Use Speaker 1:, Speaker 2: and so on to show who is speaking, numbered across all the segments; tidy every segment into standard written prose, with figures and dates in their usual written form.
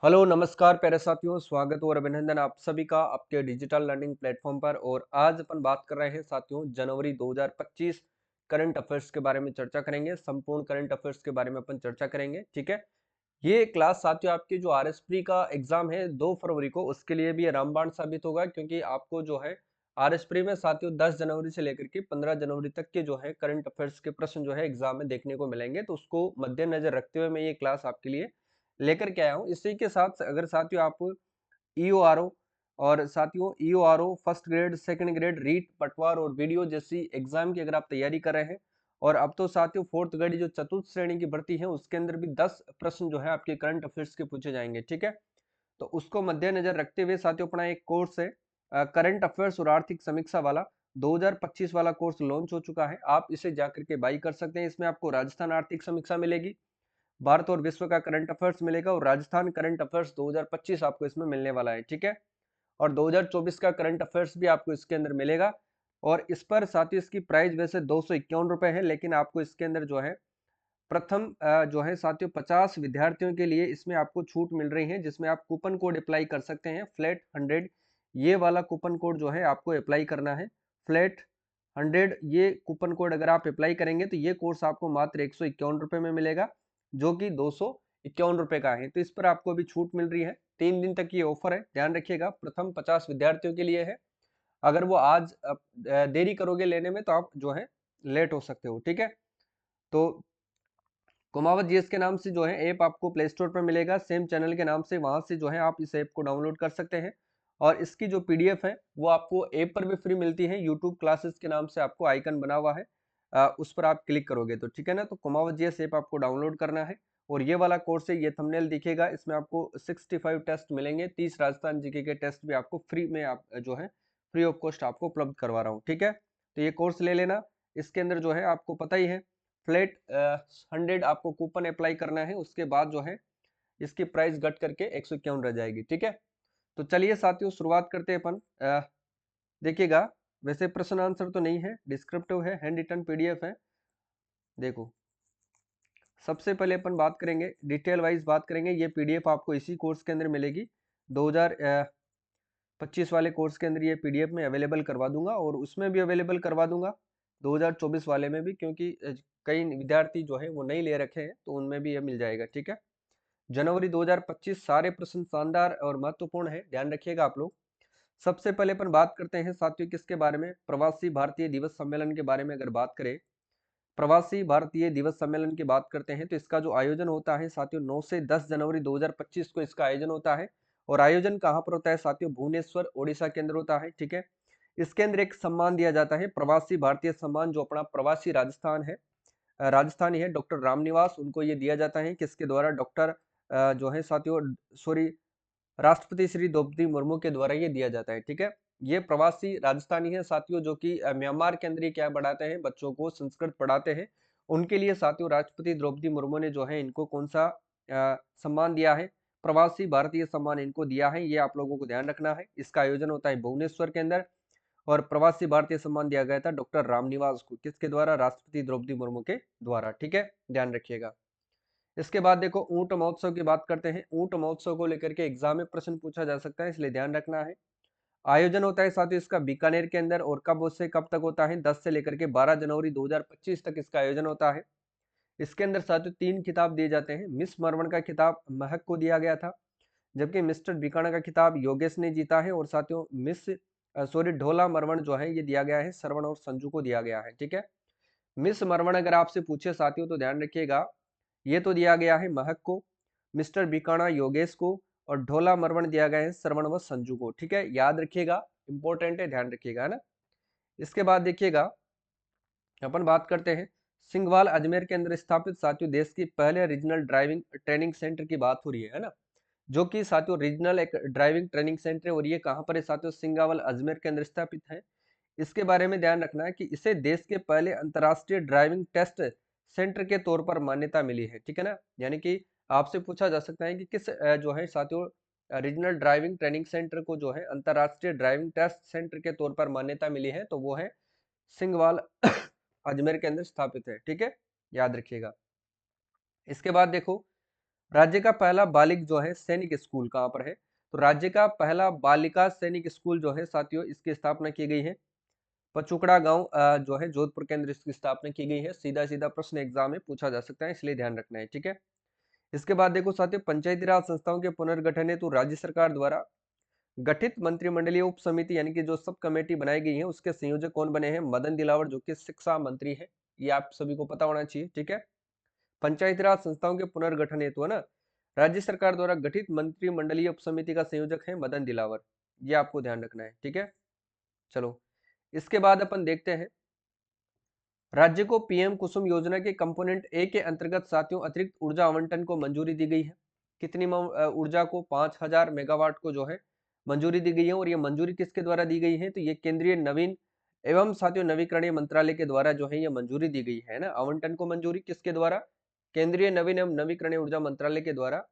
Speaker 1: Hello नमस्कार प्यारे साथियों, स्वागत और अभिनंदन आप सभी का आपके डिजिटल लर्निंग प्लेटफॉर्म पर। और आज अपन बात कर रहे हैं साथियों जनवरी 2025 करंट अफेयर्स के बारे में चर्चा करेंगे। संपूर्ण करंट अफेयर्स के बारे में अपन चर्चा करेंगे, ठीक है। ये क्लास साथियों आपकी जो आरएसपी का एग्जाम है 2 फरवरी को, उसके लिए भी ये रामबाण साबित होगा, क्योंकि आपको जो है आरएसपी में साथियों 10 जनवरी से लेकर के 15 जनवरी तक के जो है करंट अफेयर्स के प्रश्न जो है एग्जाम में देखने को मिलेंगे। तो उसको मद्देनजर रखते हुए मैं ये क्लास आपके लिए लेकर के आया हूँ। इसी के साथ अगर साथियों आप ईओआरओ और साथियों EO RO first grade, second grade, REET, पटवार और वीडियो जैसी एग्जाम की अगर आप तैयारी कर रहे हैं, और अब तो साथियों फोर्थ ग्रेड जो चतुर्थ श्रेणी की भर्ती है उसके अंदर भी 10 प्रश्न जो है आपके करंट अफेयर्स के पूछे जाएंगे, ठीक है। तो उसको मद्देनजर रखते हुए साथियों अपना एक कोर्स है करंट अफेयर्स और आर्थिक समीक्षा वाला 2025 वाला कोर्स लॉन्च हो चुका है। आप इसे जाकर के बाई कर सकते हैं। इसमें आपको राजस्थान आर्थिक समीक्षा मिलेगी, भारत और विश्व का करंट अफेयर्स मिलेगा, और राजस्थान करंट अफेयर्स 2025 आपको इसमें मिलने वाला है, ठीक है। और 2024 का करंट अफेयर्स भी आपको इसके अंदर मिलेगा। और इस पर साथ ही इसकी प्राइस वैसे 251 रुपए है, लेकिन आपको इसके अंदर जो है प्रथम जो है साथियों 50 विद्यार्थियों के लिए इसमें आपको छूट मिल रही है, जिसमें आप कूपन कोड अप्लाई कर सकते हैं फ्लैट 100। ये वाला कूपन कोड जो है आपको अप्लाई करना है, फ्लैट 100। ये कूपन कोड अगर आप अप्लाई करेंगे तो ये कोर्स आपको मात्र 151 रुपए में मिलेगा, जो कि 251 रुपए का है। तो इस पर आपको अभी छूट मिल रही है, 3 दिन तक ये ऑफर है, ध्यान रखिएगा। प्रथम 50 विद्यार्थियों के लिए है। अगर वो आज देरी करोगे लेने में तो आप जो है लेट हो सकते हो, ठीक है। तो कुमावत जीएस के नाम से जो है ऐप आपको प्ले स्टोर पर मिलेगा, सेम चैनल के नाम से, वहां से जो है आप इस ऐप को डाउनलोड कर सकते हैं। और इसकी जो पीडीएफ है वो आपको ऐप पर भी फ्री मिलती है, यूट्यूब क्लासेस के नाम से आपको आइकन बना हुआ है, उस पर आप क्लिक करोगे तो, ठीक है ना। तो कुमावत जीएस ऐप आपको डाउनलोड करना है। और ये वाला कोर्स है, ये थंबनेल दिखेगा, इसमें आपको 65 टेस्ट मिलेंगे, 30 राजस्थान जीके के टेस्ट भी आपको फ्री में आप जो है फ्री ऑफ कॉस्ट आपको उपलब्ध करवा रहा हूँ, ठीक है। तो ये कोर्स ले लेना। इसके अंदर जो है आपको पता ही है फ्लैट 100 आपको कूपन अप्लाई करना है, उसके बाद जो है इसकी प्राइस घट करके 151 रह जाएगी, ठीक है। तो चलिए साथियों शुरुआत करते हैं अपन। देखिएगा, वैसे प्रश्न आंसर तो नहीं है, डिस्क्रिप्टिव है, हैंड रिटन पीडीएफ है। देखो, सबसे पहले अपन बात करेंगे, डिटेल वाइज बात करेंगे। ये पीडीएफ आपको इसी कोर्स के अंदर मिलेगी, 2025 वाले कोर्स के अंदर ये पीडीएफ में अवेलेबल करवा दूंगा, और उसमें भी अवेलेबल करवा दूंगा 2024 वाले में भी, क्योंकि कई विद्यार्थी जो है वो नहीं ले रखे हैं, तो उनमें भी ये मिल जाएगा, ठीक है। जनवरी 2025 सारे प्रश्न शानदार और महत्वपूर्ण है, ध्यान रखिएगा आप लोग। सबसे पहले अपन बात करते हैं साथियों किसके बारे में, प्रवासी भारतीय दिवस सम्मेलन के बारे में। अगर बात करें प्रवासी भारतीय दिवस सम्मेलन की बात करते हैं, तो इसका जो आयोजन होता है साथियों 9 से 10 जनवरी 2025 को इसका आयोजन होता है। और आयोजन कहाँ पर होता है साथियों, भुवनेश्वर ओडिशा के अंदर होता है, ठीक है। इसके अंदर एक सम्मान दिया जाता है, प्रवासी भारतीय सम्मान, जो अपना प्रवासी राजस्थान है, राजस्थानी है, डॉक्टर रामनिवास, उनको ये दिया जाता है। किसके द्वारा, डॉक्टर जो है साथियों सॉरी राष्ट्रपति श्री द्रौपदी मुर्मू के द्वारा ये दिया जाता है, ठीक है। ये प्रवासी राजस्थानी है साथियों, जो कि म्यांमार के अंदर क्या बढ़ाते हैं, बच्चों को संस्कृत पढ़ाते हैं। उनके लिए साथियों राष्ट्रपति द्रौपदी मुर्मू ने जो है इनको कौन सा सम्मान दिया है, प्रवासी भारतीय सम्मान इनको दिया है। ये आप लोगों को ध्यान रखना है। इसका आयोजन होता है भुवनेश्वर के अंदर, और प्रवासी भारतीय सम्मान दिया गया था डॉक्टर रामनिवास को, किसके द्वारा, राष्ट्रपति द्रौपदी मुर्मू के द्वारा, ठीक है, ध्यान रखिएगा। इसके बाद देखो ऊंट महोत्सव की बात करते हैं। ऊंट महोत्सव को लेकर के एग्जाम में प्रश्न पूछा जा सकता है, इसलिए ध्यान रखना है। आयोजन होता है साथ ही इसका बीकानेर के अंदर, और कब से कब तक होता है, 10 से लेकर के 12 जनवरी 2025 तक इसका आयोजन होता है। इसके अंदर साथियों 3 खिताब दिए जाते हैं। मिस मरवण का खिताब महक को दिया गया था, जबकि मिस्टर बीकाना का खिताब योगेश ने जीता है। और साथियों ढोला मरवण जो है ये दिया गया है श्रवण और संजू को दिया गया है, ठीक है। मिस मरवण अगर आपसे पूछे साथियों तो ध्यान रखिएगा, ये तो दिया गया है महक को, मिस्टर बीकाना योगेश को, और ढोला मरवण दिया गया है श्रवण व संजू को, ठीक है, याद रखिएगा, इंपॉर्टेंट है, ध्यान रखिएगा, है ना। इसके बाद देखिएगा अपन बात करते हैं सिंगवाल अजमेर के अंदर स्थापित साथियों देश की पहले रीजनल ड्राइविंग ट्रेनिंग सेंटर की बात हो रही है ना, जो कि साथियों रीजनल एक ड्राइविंग ट्रेनिंग सेंटर है। और ये कहाँ पर है साथियों, सिंगावल अजमेर के अंदर स्थापित है। इसके बारे में ध्यान रखना है कि इसे देश के पहले अंतर्राष्ट्रीय ड्राइविंग टेस्ट सेंटर के तौर पर मान्यता मिली है, ठीक है ना। यानी कि आपसे पूछा जा सकता है कि किस जो है साथियों रीजनल ड्राइविंग ट्रेनिंग सेंटर को जो है अंतर्राष्ट्रीय ड्राइविंग टेस्ट सेंटर के तौर पर मान्यता मिली है, तो वो है सिंगवाल अजमेर के अंदर स्थापित है, ठीक है, याद रखिएगा। इसके बाद देखो राज्य का पहला बालिक जो है सैनिक स्कूल कहाँ पर है? तो राज्य का पहला बालिका सैनिक स्कूल जो है साथियों, इसकी स्थापना की गई है पचुकड़ा गांव जो है जोधपुर के अंदर इसकी स्थापना की गई है। सीधा सीधा प्रश्न एग्जाम में पूछा जा सकता है, इसलिए ध्यान रखना है, ठीक है। इसके बाद देखो साथियों, पंचायती राज संस्थाओं के पुनर्गठन हेतु राज्य सरकार द्वारा गठित मंत्रिमंडलीय उप समिति यानी कि जो सब कमेटी बनाई गई है, उसके संयोजक कौन बने हैं? मदन दिलावर, जो कि शिक्षा मंत्री है। ये आप सभी को पता होना चाहिए, ठीक है। पंचायती राज संस्थाओं के पुनर्गठन हेतु है ना, राज्य सरकार द्वारा गठित मंत्रिमंडलीय उप समिति का संयोजक है मदन दिलावर। ये आपको ध्यान रखना है, ठीक है। चलो, इसके बाद अपन देखते हैं, राज्य को पीएम कुसुम योजना के कंपोनेंट ए के अंतर्गत साथियों अतिरिक्त ऊर्जा आवंटन को मंजूरी दी गई है। कितनी ऊर्जा को? 5000 मेगावाट को जो है मंजूरी दी गई है। और ये मंजूरी किसके द्वारा दी गई है? तो ये केंद्रीय नवीन एवं साथियों नवीकरणीय मंत्रालय के द्वारा जो है ये मंजूरी दी गई है ना। आवंटन को मंजूरी किसके द्वारा? केंद्रीय नवीन एवं नवीकरणीय ऊर्जा मंत्रालय के द्वारा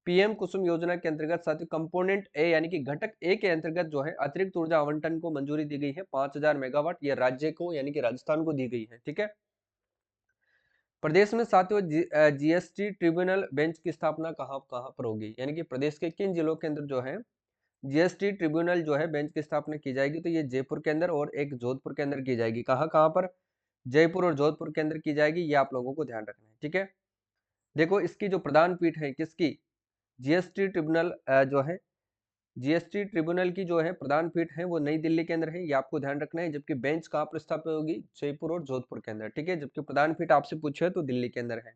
Speaker 1: पीएम कुसुम योजना के अंतर्गत साथियों कंपोनेंट ए यानी कि घटक ए के अंतर्गत जो है अतिरिक्त ऊर्जा आवंटन को मंजूरी दी गई है 5000 मेगावाट। ये राज्य को यानी कि राजस्थान को दी गई है, ठीक है। प्रदेश में साथियों जीएसटी ट्रिब्यूनल बेंच की स्थापना कहाँ कहाँ पर होगी? यानी कि प्रदेश के किन जिलों के अंदर जो है जीएसटी ट्रिब्यूनल जो है बेंच की स्थापना की जाएगी? तो ये जयपुर के अंदर और एक जोधपुर के अंदर की जाएगी। कहाँ कहाँ पर? जयपुर और जोधपुर के अंदर की जाएगी। ये आप लोगों को ध्यान रखना है, ठीक है। देखो, इसकी जो प्रधान पीठ है किसकी? जीएसटी ट्रिब्यूनल जो है जीएसटी ट्रिब्यूनल की जो है प्रधान पीठ है वो नई दिल्ली के अंदर है। ये आपको ध्यान रखना है। जबकि बेंच कहाँ पर स्थापित होगी? जयपुर और जोधपुर के अंदर, ठीक है। जबकि प्रधान पीठ आपसे पूछे तो दिल्ली के अंदर है।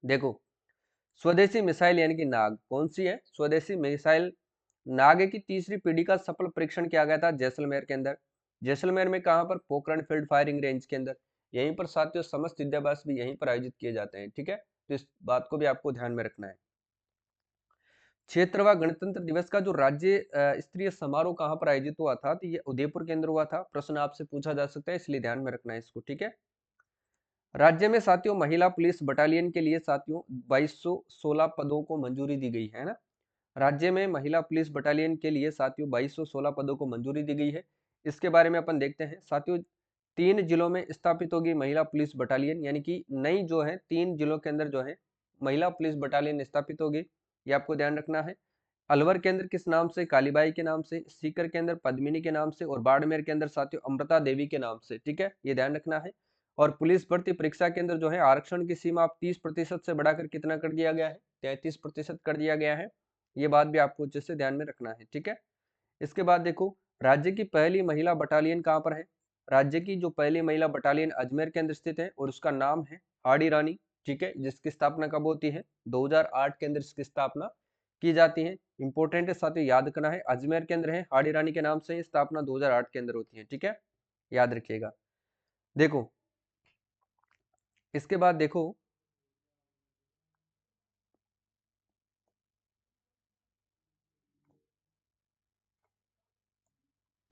Speaker 1: देखो, स्वदेशी मिसाइल यानी कि नाग कौन सी है? स्वदेशी मिसाइल नाग की तीसरी पीढ़ी का सफल परीक्षण किया गया था जैसलमेर के अंदर। जैसलमेर में कहां पर? पोखरण फील्ड फायरिंग रेंज के अंदर। यहीं पर साथियों समस्त विद्याभ्यास भी यहीं पर आयोजित किए जाते हैं, ठीक है। तो इस बात को भी आपको ध्यान में रखना है। क्षेत्रवा गणतंत्र दिवस का जो राज्य स्तरीय समारोह कहां पर आयोजित हुआ था? तो ये उदयपुर के अंदर हुआ था। प्रश्न आपसे पूछा जा सकता है, इसलिए ध्यान में रखना है इसको, ठीक है। राज्य में साथियों महिला पुलिस बटालियन के लिए साथियों 2216 पदों को मंजूरी दी गई है ना। राज्य में महिला पुलिस बटालियन के लिए साथियों 2216 पदों को मंजूरी दी गई है। इसके बारे में अपन देखते हैं साथियों। 3 जिलों में स्थापित होगी महिला पुलिस बटालियन, यानी कि नई जो है 3 जिलों के अंदर जो है महिला पुलिस बटालियन स्थापित होगी। ये आपको ध्यान रखना है। अलवर के अंदर किस नाम से? कालीबाई के नाम से। सीकर के अंदर पद्मिनी के नाम से। और बाड़मेर के अंदर साथियों अमृता देवी के नाम से, ठीक है। ये ध्यान रखना है। और पुलिस भर्ती परीक्षा के अंदर जो है आरक्षण की सीमा आप 30% से बढ़ाकर कितना कर दिया गया है? 33% कर दिया गया है। ये बात भी आपको अच्छे से ध्यान में रखना है, ठीक है। इसके बाद देखो, राज्य की पहली महिला बटालियन कहाँ पर है? राज्य की जो पहली महिला बटालियन अजमेर के अंदर स्थित है और उसका नाम है हाड़ी रानी, ठीक है। जिसकी स्थापना कब होती है? 2008 के अंदर इसकी स्थापना की जाती है। इंपॉर्टेंट है साथियों, याद करना है। अजमेर के अंदर है, हाड़ी रानी के नाम से स्थापना 2008 के अंदर होती है, ठीक है। याद रखिएगा। देखो, इसके बाद देखो,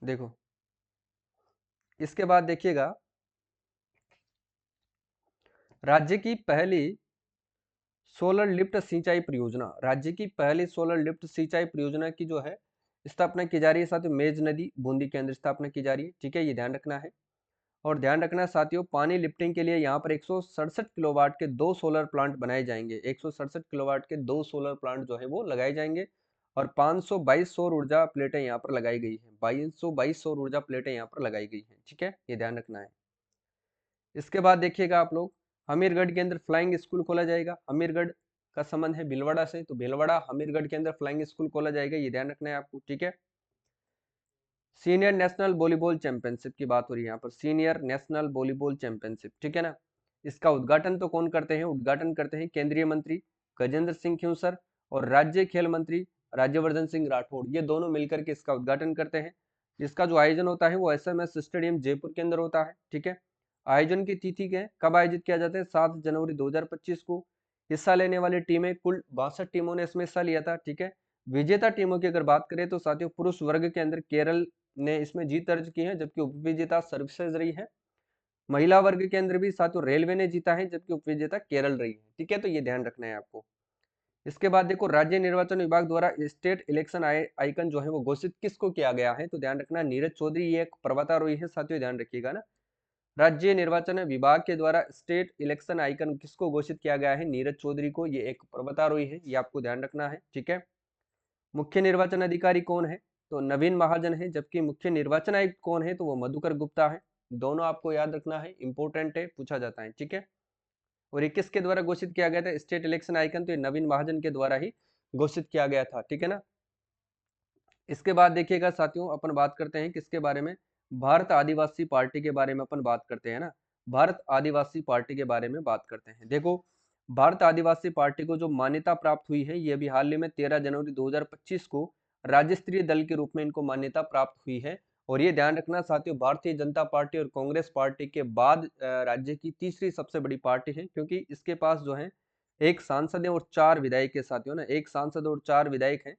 Speaker 1: देखो इसके बाद देखिएगा, राज्य की पहली सोलर लिफ्ट सिंचाई परियोजना, राज्य की पहली सोलर लिफ्ट सिंचाई परियोजना की जो है स्थापना की जा रही है साथियों मेज नदी बूंदी के अंदर स्थापना की जा रही है, ठीक है। ये ध्यान रखना है। और ध्यान रखना है साथियों, पानी लिफ्टिंग के लिए यहाँ पर 167 किलोवाट के 2 सोलर प्लांट बनाए जाएंगे। 167 किलोवाट के 2 सोलर प्लांट जो है वो लगाए जाएंगे। और 522 सौर ऊर्जा प्लेटें यहाँ पर लगाई गई है। 522 सौर ऊर्जा प्लेटें यहाँ पर लगाई गई है, ठीक है। ये ध्यान रखना है। इसके बाद देखिएगा आप लोग, हमीरगढ़ के अंदर फ्लाइंग स्कूल खोला जाएगा। हमीरगढ़ का संबंध है भीलवाड़ा से, तो भीलवाड़ा हमीरगढ़ के अंदर फ्लाइंग स्कूल खोला जाएगा। ये ध्यान रखना है आपको, ठीक है। सीनियर नेशनल वॉलीबॉल चैंपियनशिप की बात हो रही है यहाँ पर, सीनियर नेशनल वॉलीबॉल चैंपियनशिप, ठीक है ना। इसका उद्घाटन तो कौन करते हैं? उद्घाटन करते हैं केंद्रीय मंत्री गजेंद्र सिंह खिंवसर और राज्य खेल मंत्री राज्यवर्धन सिंह राठौड़। ये दोनों मिलकर के इसका उद्घाटन करते हैं। इसका जो आयोजन होता है वो एसएमएस स्टेडियम जयपुर के अंदर होता है, ठीक है। आयोजन की तिथि क्या है, कब आयोजित किया जाता है? 7 जनवरी 2025 को। हिस्सा लेने वाली टीमें कुल 62 टीमों ने इसमें हिस्सा लिया था, ठीक है। विजेता टीमों की अगर बात करें तो साथियों पुरुष वर्ग के अंदर केरल ने इसमें जीत दर्ज की है, जबकि उपविजेता सर्विसेज रही है। महिला वर्ग के अंदर भी साथियों रेलवे ने जीता है, जबकि उपविजेता केरल रही है, ठीक है। तो ये ध्यान रखना है आपको। इसके बाद देखो, राज्य निर्वाचन विभाग द्वारा स्टेट इलेक्शन आइकन जो है वो घोषित किसको किया गया है? तो ध्यान रखना नीरज चौधरी, ये एक पर्वतारोही है साथियों, ध्यान रखिएगा ना। राज्य निर्वाचन विभाग के द्वारा स्टेट इलेक्शन आइकन किसको घोषित किया गया है? नीरज चौधरी को। ये एक पर्वतारोही है, ये आपको ध्यान रखना है, ठीक है। मुख्य निर्वाचन अधिकारी कौन है? तो नवीन महाजन है। जबकि मुख्य निर्वाचन आयुक्त कौन है? तो वो मधुकर गुप्ता है। दोनों आपको याद रखना है, इंपॉर्टेंट है, पूछा जाता है, ठीक है। और ये किसके द्वारा घोषित किया गया था स्टेट इलेक्शन आइकन? तो ये नवीन महाजन के द्वारा ही घोषित किया गया था, ठीक है ना। इसके बाद देखिएगा साथियों, अपन बात करते हैं किसके बारे में? भारत आदिवासी पार्टी के बारे में अपन बात करते हैं ना। भारत आदिवासी पार्टी के बारे में बात करते हैं। देखो, भारत आदिवासी पार्टी को जो मान्यता प्राप्त हुई है, ये अभी हाल ही में 13 जनवरी 2025 को राज्य स्तरीय दल के रूप में इनको मान्यता प्राप्त हुई है। और ये ध्यान रखना साथियों, भारतीय जनता पार्टी और कांग्रेस पार्टी के बाद राज्य की तीसरी सबसे बड़ी पार्टी है, क्योंकि इसके पास जो है एक सांसद है और 4 विधायक है साथियों ना। एक सांसद और 4 विधायक हैं।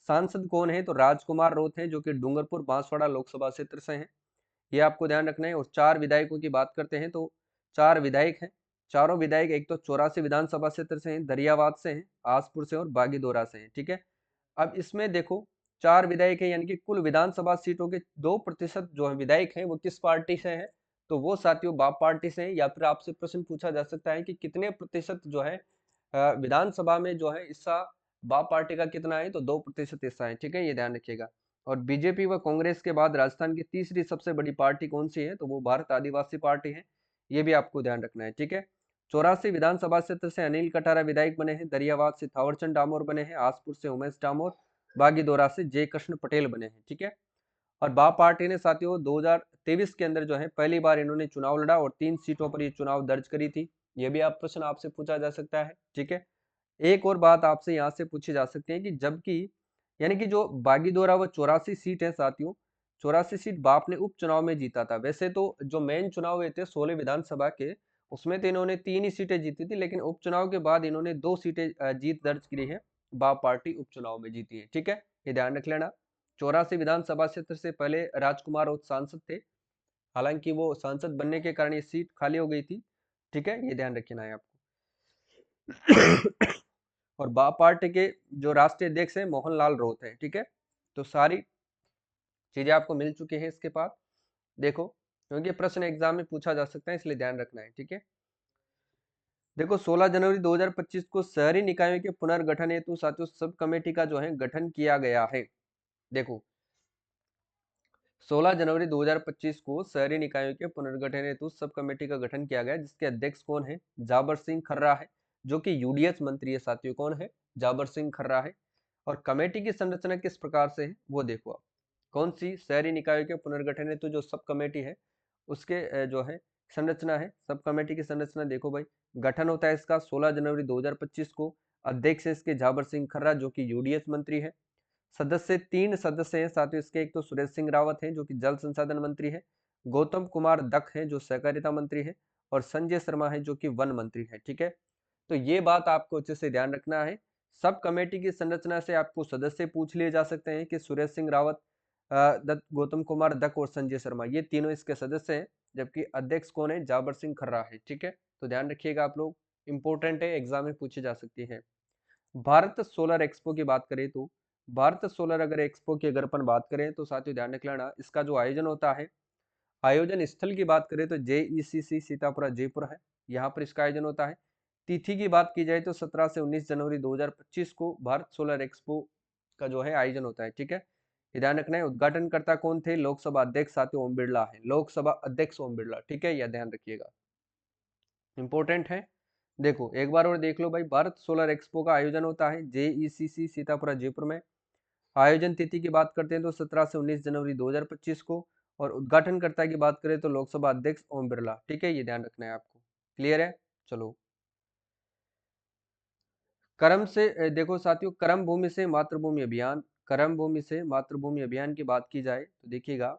Speaker 1: सांसद कौन है? तो राजकुमार रोत हैं, जो कि डूंगरपुर बांसवाड़ा लोकसभा क्षेत्र से हैं। ये आपको ध्यान रखना है। और 4 विधायकों की बात करते हैं तो 4 विधायक हैं। चारों विधायक एक तो 84 विधानसभा क्षेत्र से हैं, दरियावाद से हैं, आसपुर से और बागीदोरा से हैं, ठीक है। अब इसमें देखो, 4 विधायक है, यानी कि कुल विधानसभा सीटों के 2% जो है विधायक हैं वो किस पार्टी से हैं? तो वो साथियों बाप पार्टी से हैं। या फिर आपसे प्रश्न पूछा जा सकता है कि कितने प्रतिशत जो है विधानसभा में जो है हिस्सा बाप पार्टी का कितना है? तो 2% हिस्सा है, ठीक है, ये ध्यान रखिएगा। और बीजेपी व कांग्रेस के बाद राजस्थान की तीसरी सबसे बड़ी पार्टी कौन सी है? तो वो भारत आदिवासी पार्टी है। ये भी आपको ध्यान रखना है, ठीक है। 84 विधानसभा क्षेत्र से अनिल कटारा विधायक बने हैं, दरियावाद से थावरचंद डामोर बने हैं, आसपुर से उमेश डामोर, बागीदोरा से जय कृष्ण पटेल बने हैं, ठीक है। और बाप पार्टी ने साथियों 2023 के अंदर जो है पहली बार इन्होंने चुनाव लड़ा और 3 सीटों पर ये चुनाव दर्ज करी थी। ये भी आप प्रश्न आपसे पूछा जा सकता है, ठीक है। एक और बात आपसे यहाँ से पूछी जा सकती है कि जबकि यानी कि जो बागीदोरा व 84 सीट है साथियों, 84 सीट बाप ने उपचुनाव में जीता था। वैसे तो जो मेन चुनाव हुए थे 16 विधानसभा के, उसमें तो इन्होंने 3 ही सीटें जीती थी, लेकिन उपचुनाव के बाद इन्होंने 2 सीटें जीत दर्ज करी है। बाप पार्टी उपचुनाव में जीती है, ठीक है, ये ध्यान रख लेना। 84 विधानसभा क्षेत्र से पहले राजकुमार और सांसद थे, हालांकि वो सांसद बनने के कारण ये सीट खाली हो गई थी, ठीक है, ये ध्यान रखना है आपको। और बा पार्टी के जो राष्ट्रीय अध्यक्ष है मोहनलाल रोहत है, ठीक है। तो सारी चीजें आपको मिल चुकी हैं इसके बाद। देखो, क्योंकि प्रश्न एग्जाम में पूछा जा सकता है, इसलिए ध्यान रखना है, ठीक है। देखो, 16 जनवरी 2025 को शहरी निकायों के पुनर्गठन हेतु साथियों सब कमेटी का जो है गठन किया गया है। देखो, 16 जनवरी 2025 को शहरी निकायों के पुनर्गठन हेतु सब कमेटी का गठन किया गया, जिसके अध्यक्ष कौन है? जाबर सिंह खर्रा है, जो कि यूडीएच मंत्री है साथियों। कौन है? जाबर सिंह खर्रा है। और कमेटी की संरचना किस प्रकार से है वो देखो आप। कौन सी? शहरी निकायों के पुनर्गठन हेतु जो सब कमेटी है उसके जो है संरचना है, सब कमेटी की संरचना देखो भाई। गठन होता है इसका 16 जनवरी 2025 को। अध्यक्ष है इसके जाबर सिंह खर्रा, जो कि यूडीएच मंत्री है। सदस्य 3 सदस्य हैं साथियों इसके। एक तो सुरेश सिंह रावत हैं, जो कि जल संसाधन मंत्री है। गौतम कुमार दत्त हैं, जो सहकारिता मंत्री है। और संजय शर्मा है, जो कि वन मंत्री है, ठीक है। तो ये बात आपको अच्छे से ध्यान रखना है। सब कमेटी की संरचना से आपको सदस्य पूछ लिए जा सकते हैं कि सुरेश सिंह रावत, दत्त, गौतम कुमार दत्त और संजय शर्मा, ये तीनों इसके सदस्य हैं। जबकि अध्यक्ष कौन है? जाबर सिंह खर्रा है, ठीक है। तो ध्यान रखिएगा आप लोग, इंपॉर्टेंट है, एग्जाम में पूछी जा सकती है। भारत सोलर एक्सपो की बात करें तो भारत सोलर अगर एक्सपो की अगर अपन बात करें तो साथियों ध्यान रख लेना, इसका जो आयोजन होता है, आयोजन स्थल की बात करें तो जेईसीसी सीतापुरा जयपुर है, यहाँ पर इसका आयोजन होता है। तिथि की बात की जाए तो 17 से 19 जनवरी 2025 को भारत सोलर एक्सपो का जो है आयोजन होता है, ठीक है। ये ध्यान रखना है। उद्घाटनकर्ता कौन थे? लोकसभा अध्यक्ष साथियों ओम बिरला है, लोकसभा अध्यक्ष ओम बिरला, ठीक है, यह ध्यान रखिएगा, इंपॉर्टेंट है। देखो एक बार और देख लो भाई, भारत सोलर एक्सपो का आयोजन होता है जेईसीसी सीतापुरा जयपुर में। आयोजन तिथि की बात करते हैं तो 17 से 19 जनवरी 2025 को। और उद्घाटनकर्ता की बात करें तो लोकसभा अध्यक्ष ओम बिरला, ठीक है, ये ध्यान रखना है आपको। क्लियर है? चलो, कर्म से देखो साथियों, कर्म भूमि से मातृभूमि अभियान, कर्म भूमि से मातृभूमि अभियान की बात की जाए तो देखिएगा,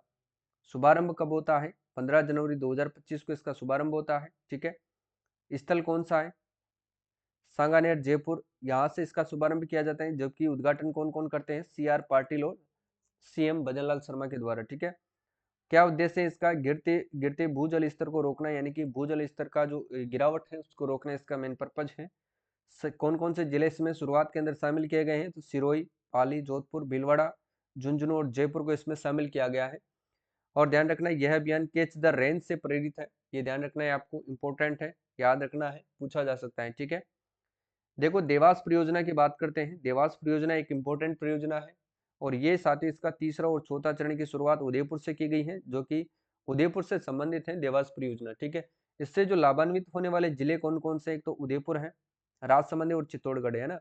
Speaker 1: शुभारंभ कब होता है? 15 जनवरी 2025 को इसका शुभारंभ होता है, ठीक है। स्थल कौन सा है? सांगानेर जयपुर, यहाँ से इसका शुभारंभ किया जाता है। जबकि उद्घाटन कौन कौन करते हैं? सीआर पाटिल और सीएम भजनलाल शर्मा के द्वारा, ठीक है। क्या उद्देश्य है इसका? गिरते गिरते भूजल स्तर को रोकना, यानी कि भूजल स्तर का जो गिरावट है उसको रोकना इसका मेन पर्पज है। कौन कौन से जिले इसमें शुरुआत के अंदर शामिल किए गए हैं? तो सिरोही, पाली, जोधपुर, भीलवाड़ा, झुंझुनू और जयपुर को इसमें शामिल किया गया है। और ध्यान रखना, यह अभियान कैच द रेन से प्रेरित है। ये ध्यान रखना है आपको, इंपॉर्टेंट है, याद रखना है, पूछा जा सकता है। ठीक है, देखो देवास परियोजना की बात करते हैं। देवास परियोजना एक इंपॉर्टेंट परियोजना है और ये साथ ही इसका तीसरा और चौथा चरण की शुरुआत उदयपुर से की गई है, जो कि उदयपुर से संबंधित है देवास परियोजना। ठीक है, इससे जो लाभान्वित होने वाले जिले कौन कौन से, एक तो उदयपुर है, राजसमंद और चित्तौड़गढ़ है ना।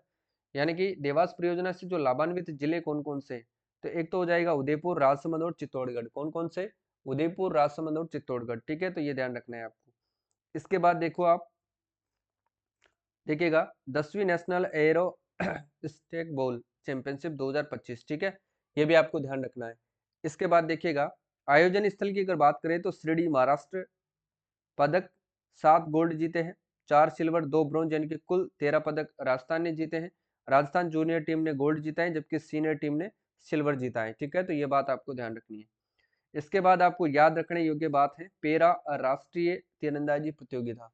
Speaker 1: यानी कि देवास परियोजना से जो लाभान्वित जिले कौन कौन से, तो एक तो हो जाएगा उदयपुर, राजसमंद और चित्तौड़गढ़। कौन कौन से? उदयपुर, राजसमंद और चित्तौड़गढ़। ठीक है, तो ये ध्यान रखना है आपको। इसके बाद देखो आप देखिएगा 10वीं नेशनल एरो स्टेक बॉल चैंपियनशिप 2025। ठीक है, ये भी आपको ध्यान रखना है। इसके बाद देखिएगा आयोजन स्थल की अगर बात करें तो शिरडी महाराष्ट्र, पदक 7 गोल्ड जीते हैं, 4 सिल्वर 2 ब्रॉन्ज, यानी कि कुल 13 पदक राजस्थान ने जीते हैं। राजस्थान जूनियर टीम ने गोल्ड जीता है जबकि सीनियर टीम ने सिल्वर जीता है। ठीक है, तो ये बात आपको ध्यान रखनी है। इसके बाद आपको याद रखने योग्य बात है पेरा राष्ट्रीय तीरंदाजी प्रतियोगिता।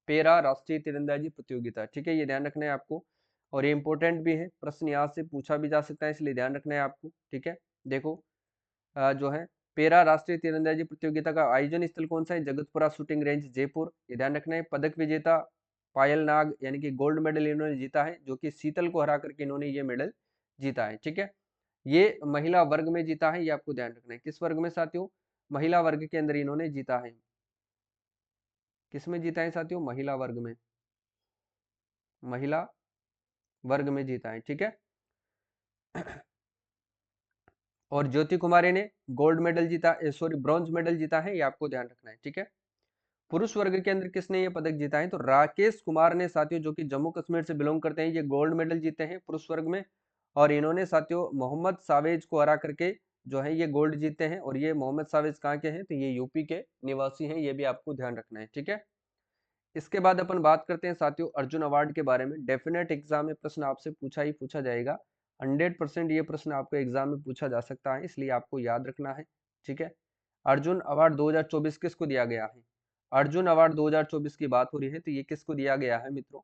Speaker 1: पेरा राष्ट्रीय तीरंदाजी प्रतियोगिता। ठीक है, ये ध्यान रखना है आपको और ये इंपॉर्टेंट भी है, प्रश्न यहाँ से पूछा भी जा सकता है, इसलिए ध्यान रखना है आपको। ठीक है, देखो जो है पेरा राष्ट्रीय तीरंदाजी प्रतियोगिता का आयोजन स्थल कौन सा है? Jagatpura shooting range Jaipur. ये ध्यान रखना है। पदक विजेता पायल नाग, यानी कि गोल्ड मेडल इन्होंने जीता है, जो कि शीतल को हरा करके इन्होंने ये मेडल जीता है। ठीक है, ये महिला वर्ग में जीता है, ये आपको ध्यान रखना है। किस वर्ग में साथियों? महिला वर्ग के अंदर इन्होंने जीता है। किस में जीता है साथियों? महिला वर्ग में, महिला वर्ग में जीता है। ठीक है, और ज्योति कुमारी ने गोल्ड मेडल जीता, सॉरी ब्रॉन्ज मेडल जीता है, ये आपको ध्यान रखना है। ठीक है, पुरुष वर्ग के अंदर किसने ये पदक जीता है? तो राकेश कुमार ने साथियों, जो कि जम्मू कश्मीर से बिलोंग करते हैं, ये गोल्ड मेडल जीते हैं पुरुष वर्ग में। और इन्होंने साथियों मोहम्मद सावेज को हरा करके जो है ये गोल्ड जीते हैं। और ये मोहम्मद सावेज कहाँ के हैं? तो ये यूपी के निवासी हैं, ये भी आपको ध्यान रखना है। ठीक है, इसके बाद अपन बात करते हैं साथियों अर्जुन अवार्ड के बारे में। डेफिनेट एग्जाम में प्रश्न आपसे पूछा ही पूछा जाएगा, 100% ये प्रश्न आपको एग्जाम में पूछा जा सकता है, इसलिए आपको याद रखना है। ठीक है, अर्जुन अवार्ड 2024 किसको दिया गया है? अर्जुन अवार्ड 2024 की बात हो रही है तो ये किसको दिया गया है मित्रों?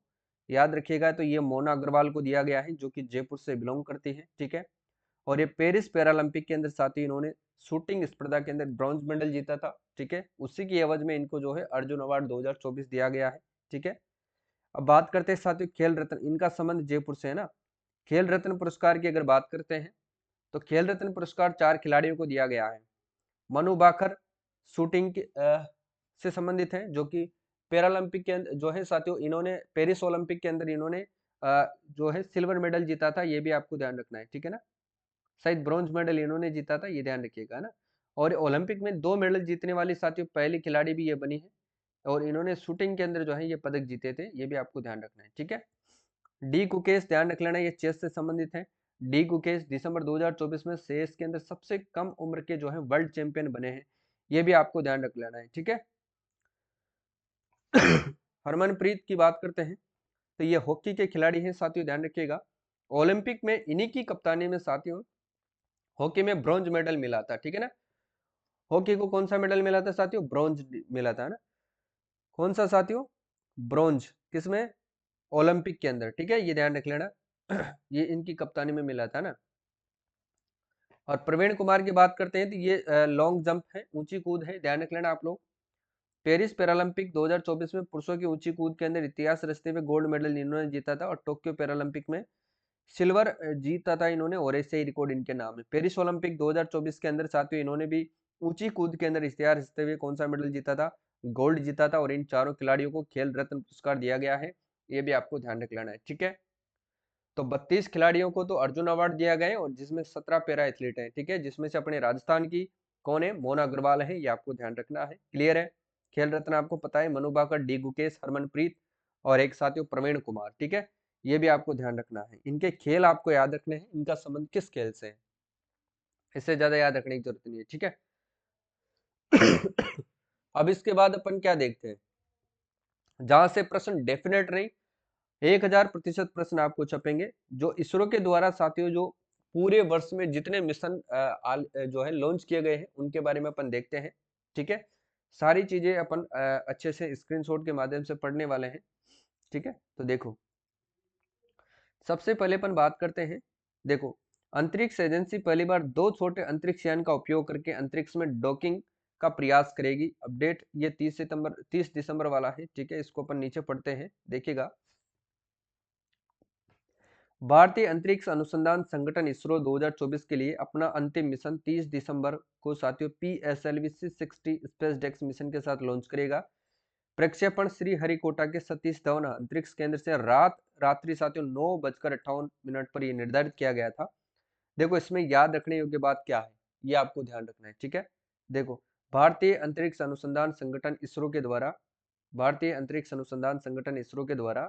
Speaker 1: याद रखिएगा, तो ये मोना अग्रवाल को दिया गया है, जो कि जयपुर से बिलोंग करती है। ठीक है, और ये पेरिस पैरालंपिक के अंदर साथी इन्होंने शूटिंग स्पर्धा के अंदर ब्रॉन्ज मेडल जीता था। ठीक है, उसी की एवज में इनको जो है अर्जुन अवार्ड 2024 दिया गया है। ठीक है, अब बात करते हैं साथियों खेल रत्न, इनका संबंध जयपुर से है ना। खेल रत्न पुरस्कार की अगर बात करते हैं तो खेल रत्न पुरस्कार 4 खिलाड़ियों को दिया गया है। मनु बाकर शूटिंग से संबंधित है, जो कि पैरालंपिक के अंदर जो है साथियों इन्होंने पेरिस ओलंपिक के अंदर इन्होंने जो है सिल्वर मेडल जीता था, ये भी आपको ध्यान रखना है। ठीक है ना, शायद ब्रॉन्ज मेडल इन्होंने जीता था, ये ध्यान रखिएगा ना। और ओलंपिक में 2 मेडल जीतने वाली साथियों पहली खिलाड़ी भी ये बनी है, और इन्होंने शूटिंग के अंदर जो है ये पदक जीते थे, ये भी आपको ध्यान रखना है। ठीक है, डी कुकेश ध्यान रख लेना, ये चेस से संबंधित है। डी कुकेश दिसंबर 2024 में चेस के अंदर सबसे कम उम्र के जो है वर्ल्ड चैंपियन बने हैं, ये भी आपको ध्यान रख लेना है। ठीक है, हरमनप्रीत की बात करते हैं तो ये हॉकी के खिलाड़ी हैं साथियों, ध्यान रखिएगा। ओलंपिक में इन्हीं की कप्तानी में साथियों हॉकी में ब्रॉन्ज मेडल मिला था। ठीक है ना, हॉकी को कौन सा मेडल मिला था साथियों? ब्रॉन्ज मिला था ना। कौन सा साथियों? ब्रॉन्ज। किसमें? ओलंपिक के अंदर। ठीक है, ये ध्यान रख लेना। ये इनकी कप्तानी में मिला था ना। और प्रवीण कुमार की बात करते हैं तो ये लॉन्ग जंप है, ऊंची कूद है, ध्यान रख लेना आप लोग। पेरिस पैरालंपिक 2024 में पुरुषों की ऊंची कूद के अंदर इतिहास रचते हुए गोल्ड मेडल इन्होंने जीता था, और टोक्यो पैरालंपिक में सिल्वर जीता था इन्होंने, और ऐसे ही रिकॉर्ड इनके नाम है। पेरिस ओलंपिक 2024 के अंदर साथियों इन्होंने भी ऊंची कूद के अंदर इतिहास रचते हुए कौन सा मेडल जीता था? गोल्ड जीता था, और इन चारों खिलाड़ियों को खेल रत्न पुरस्कार दिया गया है, ये भी आपको ध्यान रख लेना है। ठीक है, तो 32 खिलाड़ियों को तो अर्जुन अवार्ड दिया गया है, और जिसमें 17 पैरा एथलीट हैं। ठीक है, जिसमें से अपने राजस्थान की कौन है? मोना अग्रवाल है, ये आपको ध्यान रखना है। क्लियर है? खेल रत्न आपको पता है, मनु भाकर, डी गुकेश, हरमनप्रीत और एक साथियों प्रवीण कुमार। ठीक है, ये भी आपको ध्यान रखना है। इनके खेल आपको याद रखने हैं, इनका संबंध किस खेल से है, इससे ज्यादा याद रखने की जरूरत नहीं है। ठीक है, अब इसके बाद अपन क्या देखते हैं, जहां से प्रश्न डेफिनेट नहीं 1000% प्रश्न आपको छपेंगे, जो इसरो के द्वारा साथियों जो पूरे वर्ष में जितने मिशन जो है लॉन्च किए गए हैं उनके बारे में अपन देखते हैं। ठीक है, सारी चीजें अपन अच्छे से स्क्रीनशॉट के माध्यम से पढ़ने वाले हैं। ठीक है, तो देखो सबसे पहले अपन बात करते हैं। देखो अंतरिक्ष एजेंसी पहली बार 2 छोटे अंतरिक्ष यान का उपयोग करके अंतरिक्ष में डॉकिंग का प्रयास करेगी। अपडेट ये 30 दिसंबर वाला है, ठीक है। इसको अपन नीचे पढ़ते हैं, देखिएगा। भारतीय अंतरिक्ष अनुसंधान संगठन इसरो 2024 के लिए अपना अंतिम मिशन 30 दिसंबर को साथियों PSLV 660 स्पेस डेक्स मिशन के साथ लॉन्च करेगा। प्रक्षेपण श्रीहरिकोटा के सतीश धवन अंतरिक्ष केंद्र से रात्रि साथियों 9:58 पर यह निर्धारित किया गया था। देखो इसमें याद रखने योग्य बात क्या है, ये आपको ध्यान रखना है, ठीक है। देखो, भारतीय अंतरिक्ष अनुसंधान संगठन इसरो के द्वारा भारतीय अंतरिक्ष अनुसंधान संगठन इसरो के द्वारा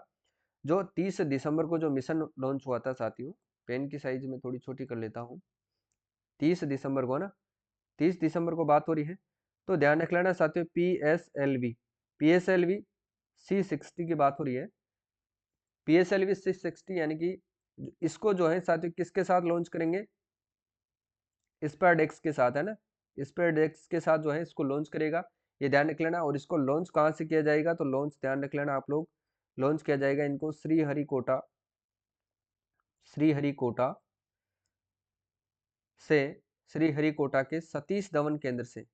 Speaker 1: जो 30 दिसंबर को जो मिशन लॉन्च हुआ था साथियों, पेन की साइज में थोड़ी छोटी कर लेता हूँ, 30 दिसंबर को ना, 30 दिसंबर को बात हो रही है, तो ध्यान रख लेना साथियों। PSLV C60 की बात हो रही है। PSLV C60 यानी कि इसको जो है साथियों किसके साथ लॉन्च करेंगे, स्पेयरडेक्स के साथ, है ना। स्पेयरडेक्स के साथ जो है इसको लॉन्च करेगा, ये ध्यान रख लेना। और इसको लॉन्च कहाँ से किया जाएगा, तो लॉन्च ध्यान रख लेना आप लोग, लॉन्च किया जाएगा इनको श्रीहरिकोटा से, श्रीहरिकोटा के सतीश धवन केंद्र से,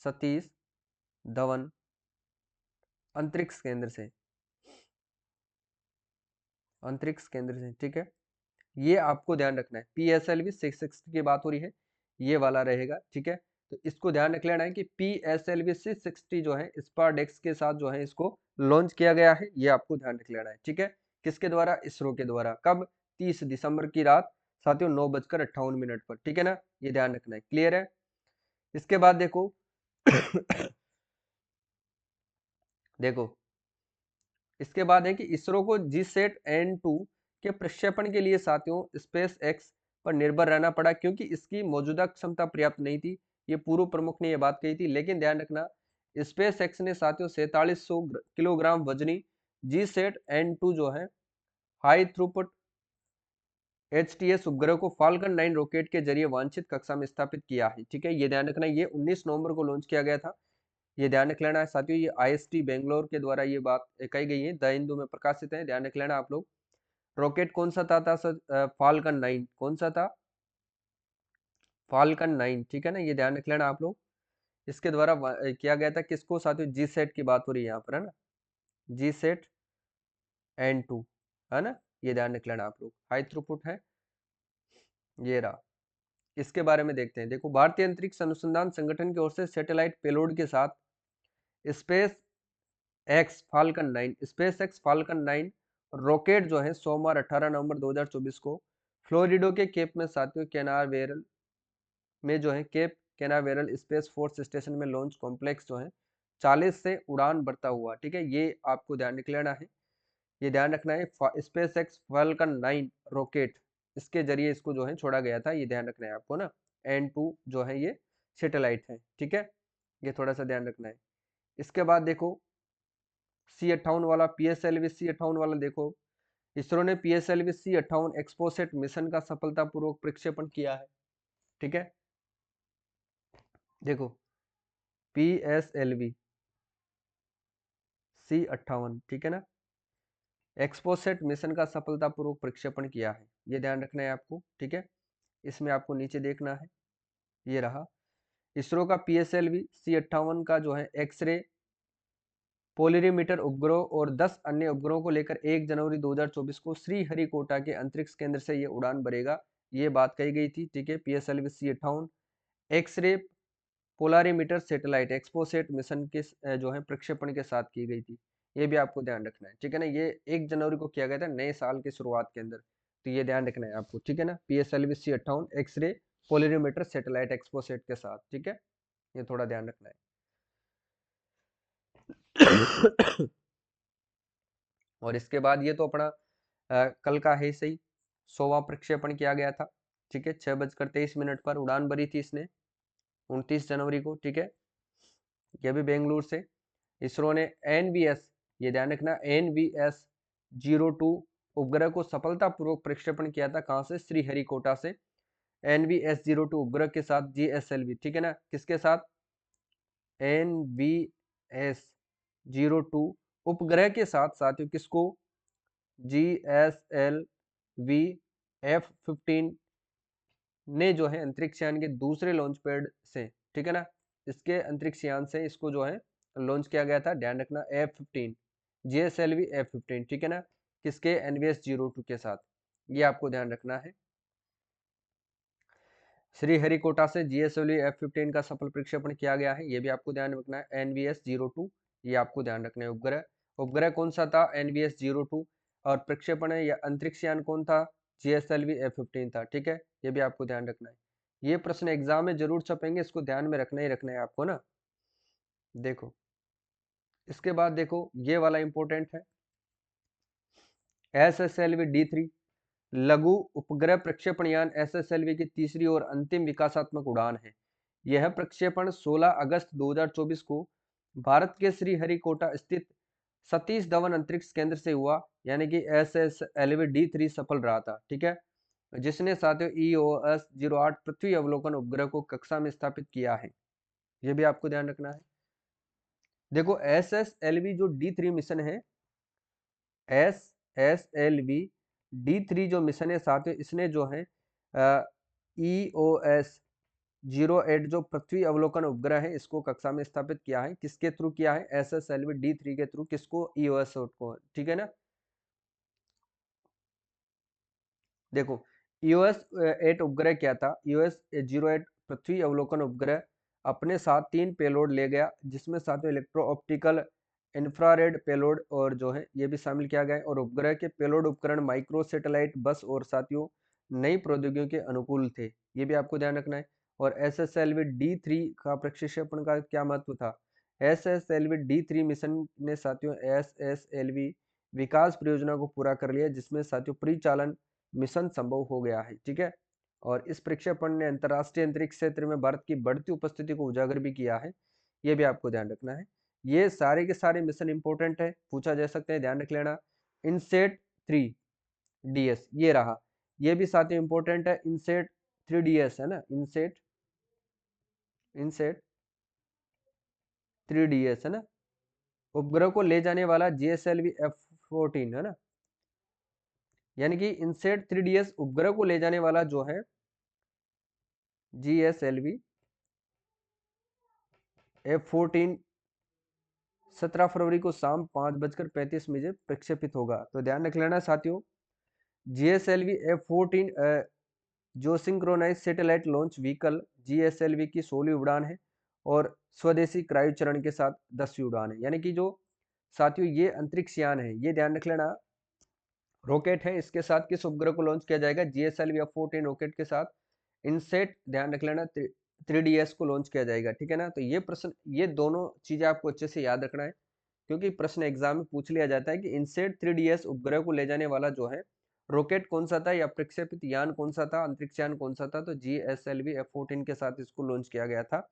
Speaker 1: सतीश धवन अंतरिक्ष केंद्र से, अंतरिक्ष केंद्र से, ठीक है। ये आपको ध्यान रखना है। PSLV 660 की बात हो रही है, ये वाला रहेगा, ठीक है। तो इसको ध्यान रख लेना है कि PSLV 660 जो है स्पारडेक्स के साथ जो है इसको लॉन्च किया गया है, ये आपको ध्यान रख लेना है, ठीक है। किसके द्वारा, इसरो के द्वारा। कब, 30 दिसंबर की रात साथियों 9:58 पर, ठीक है ना, ये ध्यान रखना है। क्लियर है। इसके बाद देखो देखो इसके बाद है कि इसरो को GSAT-N2 के प्रक्षेपण के लिए साथियों स्पेस एक्स पर निर्भर रहना पड़ा, क्योंकि इसकी मौजूदा क्षमता पर्याप्त नहीं थी। ये पूर्व प्रमुख ने यह बात कही थी। लेकिन ध्यान रखना, स्पेस एक्स ने साथियों 4700 किलोग्राम वजनी GSAT-N2 जो है हाई थ्रूपुट HTS उपग्रह को फाल्कन 9 रॉकेट के जरिए वांछित कक्षा में स्थापित किया है, ठीक है। ये ध्यान रखना, ये 19 नवंबर को लॉन्च किया गया था, ये ध्यान रख लेना है साथियों। ये IST बेंगलोर के द्वारा ये बात कही गई है, द हिंदू में प्रकाशित है, ध्यान रख लेना आप लोग। रॉकेट कौन सा था सर, फाल्कन 9, कौन सा था, फाल्कन 9, ठीक है ना, ये ध्यान रख लेना आप लोग। इसके द्वारा किया गया था, किसको साथियों, GSAT की बात हो रही है यहाँ पर, है ना, GSAT-N2, है ना, ये ध्यान रख लेना आप लोग। हाई थ्रूपुट है, ये रहा। इसके बारे में देखते हैं। देखो, भारतीय अंतरिक्ष अनुसंधान संगठन की ओर से सैटेलाइट पेलोड के साथ space space x falcon 9 rocket जो है सोमवार 18 नवंबर 2024 को फ्लोरिडो के केप में साथियों कैनावेरल में जो है Cape Canaveral Space Force Station में लॉन्च कॉम्प्लेक्स जो है 40 से उड़ान भरता हुआ, ठीक है। ये आपको ध्यान रख लेना है, ये ध्यान रखना है। स्पेस एक्स फाल्कन 9 रॉकेट, इसके जरिए इसको जो है छोड़ा गया था, ये ध्यान रखना है आपको ना। N2 जो है ये सैटेलाइट है, ठीक है, ये थोड़ा सा ध्यान रखना है। इसके बाद देखो C58 वाला, PSLV C58 वाला, देखो इसरो ने PSLV C58 एक्सपोसेट मिशन का सफलतापूर्वक प्रक्षेपण किया है, ठीक है। देखो PSLV C58, ठीक है ना, एक्सपोसेट मिशन का सफलतापूर्वक प्रक्षेपण किया है, ये ध्यान रखना है आपको, ठीक है। इसमें आपको नीचे देखना है, ये रहा इसरो का PSLV C58 का जो है एक्सरे पोलरीमीटर उपग्रह और 10 अन्य उपग्रहों को लेकर 1 जनवरी 2024 को श्रीहरिकोटा के अंतरिक्ष केंद्र से ये उड़ान भरेगा, ये बात कही गई थी, ठीक है। PSLV C58 X-ray polarimeter satellite XPoSat mission के जो है प्रक्षेपण के साथ की गई थी, ये भी आपको ध्यान रखना है, ठीक है ना। ये 1 जनवरी को किया गया था, नए साल की शुरुआत के अंदर, तो ये ध्यान रखना है आपको, ठीक है ना। PSLV C58 X-ray polarimeter satellite XPoSat के साथ, ठीक है, ये थोड़ा ध्यान रखना है। और इसके बाद ये तो अपना कल का है सही, 100वां प्रक्षेपण किया गया था, ठीक है। 6:23 पर उड़ान भरी थी इसने 29 जनवरी को, ठीक है। ये भी बेंगलुरु से इसरो ने NVS, ये ध्यान रखना, NVS-02 उपग्रह को सफलतापूर्वक प्रक्षेपण किया था, कहां से, श्रीहरिकोटा से। NVS-02 उपग्रह के साथ GSLV, ठीक है ना, किसके साथ, NVS-02 उपग्रह के साथ साथियों, किसको, GSLV F-15 ने जो है अंतरिक्ष यान के दूसरे लॉन्च पैड से, ठीक है ना, इसके अंतरिक्ष यान से इसको जो है लॉन्च किया गया था, ध्यान रखना F-15, GSLV F-15, ठीक है ना, किसके NVS-02 के साथ, ये आपको ध्यान रखना है। श्रीहरिकोटा से GSLV F-15 का सफल प्रक्षेपण किया गया है, ये भी आपको ध्यान रखना है, NVS-02, ये आपको ध्यान रखना है। उपग्रह उपग्रह कौन सा था, NVS-02, और प्रक्षेपण या अंतरिक्ष यान कौन था, GSLV F-15 था, ठीक है, ये भी आपको ध्यान रखना है। ये प्रश्न एग्जाम में जरूर छपेंगे, इसको ध्यान में रखना ही रखना है आपको ना। देखो इसके बाद देखो ये वाला इंपॉर्टेंट है, SSLV D3 लघु उपग्रह प्रक्षेपण यान SSLV की तीसरी और अंतिम विकासात्मक उड़ान है। यह प्रक्षेपण 16 अगस्त 2024 को भारत के श्रीहरिकोटा स्थित सतीश धवन अंतरिक्ष केंद्र से हुआ, यानी कि SSLV D3 सफल रहा था, ठीक है, जिसने साथियों EOS-08 पृथ्वी अवलोकन उपग्रह को कक्षा में स्थापित किया है, यह भी आपको ध्यान रखना है। देखो SSLV जो D3 मिशन है, SSLV D3 जो मिशन है साथियों, इसने जो है EOS-08 जो पृथ्वी अवलोकन उपग्रह है इसको कक्षा में स्थापित किया है, किसके थ्रू किया है, SSLV D3 के थ्रू, किसको, EOS-08 को, ठीक है ना। देखो EOS-08 उपग्रह क्या था, EOS-08 पृथ्वी अवलोकन उपग्रह अपने साथ 3 पेलोड ले गया, जिसमें साथियों इलेक्ट्रो ऑप्टिकल, इंफ्रारेड पेलोड और जो है ये भी शामिल किया गया है, और उपग्रह के पेलोड उपकरण माइक्रो सैटेलाइट बस और साथियों नई प्रौद्योगिकियों के अनुकूल थे, ये भी आपको ध्यान रखना है। और SSLV D3 का प्रक्षेपण का क्या महत्व था, SSLV D3 मिशन ने साथियों SSLV विकास परियोजना को पूरा कर लिया, जिसमें साथियों परिचालन मिशन संभव हो गया है, ठीक है। और इस प्रक्षेपण ने अंतरराष्ट्रीय अंतरिक्ष क्षेत्र में भारत की बढ़ती उपस्थिति को उजागर भी किया है, ये भी आपको ध्यान रखना है। ये सारे के सारे मिशन इंपॉर्टेंट है, पूछा जा सकते हैं, ध्यान रख लेना। इनसेट 3DS ये रहा, ये भी साथ ही इंपॉर्टेंट है, इनसेट 3DS है ना, इनसेट इनसेट 3DS है ना, उपग्रह को ले जाने वाला GSLV F-14 है ना, यानी कि इनसेट 3DS उपग्रह को ले जाने वाला जो है GSLV F-14 17 फरवरी को शाम 5:35 प्रक्षेपित होगा। तो ध्यान रख लेना साथियों, GSLV F-14 जो synchronize satellite launch vehicle GSLV की 16वीं उड़ान है और स्वदेशी क्रायो चरण के साथ 10वीं उड़ान है, यानी कि जो साथियों ये अंतरिक्ष यान है, ये ध्यान रख लेना, रॉकेट है, इसके साथ किस उपग्रह को लॉन्च किया जाएगा, GSLV F-14 रॉकेट के साथ इनसेट, ध्यान रख लेना, 3DS को लॉन्च किया जाएगा, ठीक है ना। तो ये प्रश्न, ये दोनों चीजें आपको अच्छे से याद रखना है, क्योंकि प्रश्न एग्जाम में पूछ लिया जाता है कि इनसेट 3DS उपग्रह को ले जाने वाला जो है रॉकेट कौन सा था या प्रक्षेपित यान कौन सा था, अंतरिक्ष यान कौन सा था, तो GSLV F-14 के साथ इसको लॉन्च किया गया था,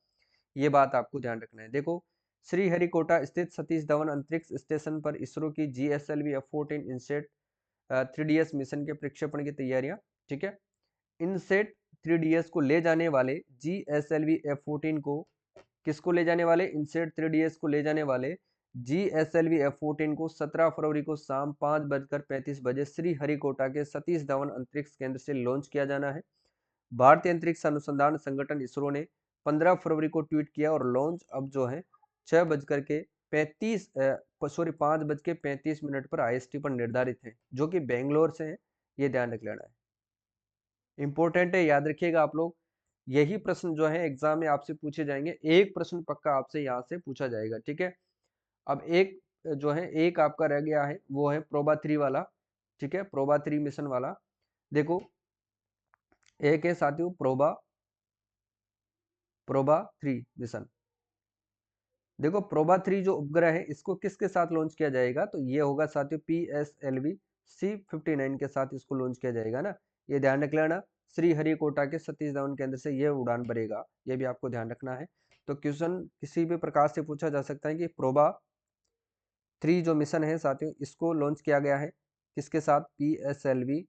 Speaker 1: ये बात आपको ध्यान रखना है। देखो श्रीहरिकोटा स्थित सतीश धवन अंतरिक्ष स्टेशन पर इसरो की GSLV F-14 INSAT 3DS mission के प्रक्षेपण की तैयारियां, ठीक है। इनसेट 3DS को ले जाने वाले GSLV F-14 को, किसको ले जाने वाले, इनसेट 3DS को ले जाने वाले GSLV F-14 को 17 फरवरी को शाम 5:35 श्रीहरिकोटा के सतीश धवन अंतरिक्ष केंद्र से लॉन्च किया जाना है। भारतीय अंतरिक्ष अनुसंधान संगठन इसरो ने 15 फरवरी को ट्वीट किया, और लॉन्च अब जो है 5:35 पर IST पर निर्धारित है, जो कि बेंगलोर से है, ये ध्यान रख लेना है, इंपॉर्टेंट है, याद रखिएगा आप लोग। यही प्रश्न जो है एग्जाम में आपसे पूछे जाएंगे, एक प्रश्न पक्का आपसे यहाँ से पूछा जाएगा, ठीक है। अब एक जो है, एक आपका रह गया है, वो है प्रोबा 3 वाला, ठीक है, प्रोबा 3 मिशन वाला। देखो एक है साथियों प्रोबा प्रोबा 3 मिशन। देखो प्रोबा 3 जो उपग्रह है इसको किसके साथ लॉन्च किया जाएगा, तो ये होगा साथियों PSLV C-59 के साथ इसको लॉन्च किया जाएगा ना, ये ध्यान रख लेना। श्रीहरिकोटा के सतीश धवन केंद्र से ये उड़ान भरेगा, ये भी आपको ध्यान रखना है। तो क्वेश्चन किसी भी प्रकार से पूछा जा सकता है कि प्रोबा 3 जो मिशन है साथियों इसको लॉन्च किया गया है, किसके साथ, PSLV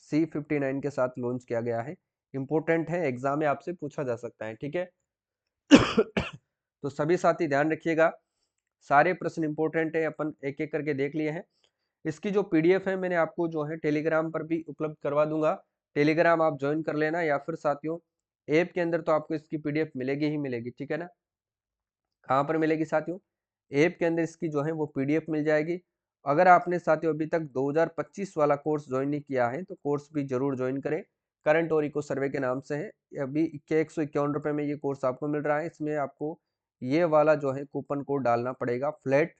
Speaker 1: C-59 के साथ लॉन्च किया गया है, इंपॉर्टेंट है, एग्जाम में आपसे पूछा जा सकता है, ठीक है। तो सभी साथी ध्यान रखिएगा, सारे प्रश्न इंपॉर्टेंट है, अपन एक एक करके देख लिए हैं। इसकी जो PDF है मैंने आपको जो है टेलीग्राम पर भी उपलब्ध करवा दूंगा, टेलीग्राम आप ज्वाइन कर लेना, या फिर साथियों ऐप के अंदर तो आपको इसकी PDF मिलेगी ही मिलेगी, ठीक है ना। कहाँ पर मिलेगी साथियों? ऐप के अंदर इसकी जो है वो पीडीएफ मिल जाएगी। अगर आपने साथियों अभी तक 2025 वाला कोर्स ज्वाइन नहीं किया है तो कोर्स भी जरूर ज्वाइन करें। करंट और इको सर्वे के नाम से है। अभी 151 रुपये में ये कोर्स आपको मिल रहा है। इसमें आपको ये वाला जो है कूपन कोड डालना पड़ेगा, फ्लैट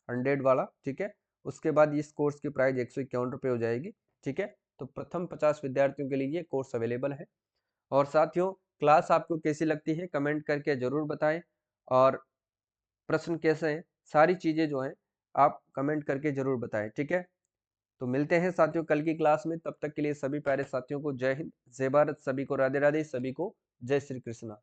Speaker 1: 100 वाला, ठीक है। उसके बाद इस कोर्स की प्राइस 151 रुपये हो जाएगी, ठीक है। तो प्रथम 50 विद्यार्थियों के लिए ये कोर्स अवेलेबल है। और साथियों, क्लास आपको कैसी लगती है कमेंट करके जरूर बताएं। और प्रश्न कैसे हैं, सारी चीजें जो हैं आप कमेंट करके जरूर बताएं, ठीक है। तो मिलते हैं साथियों कल की क्लास में। तब तक के लिए सभी प्यारे साथियों को जय हिंद, जय भारत, सभी को राधे राधे, सभी को जय श्री कृष्णा।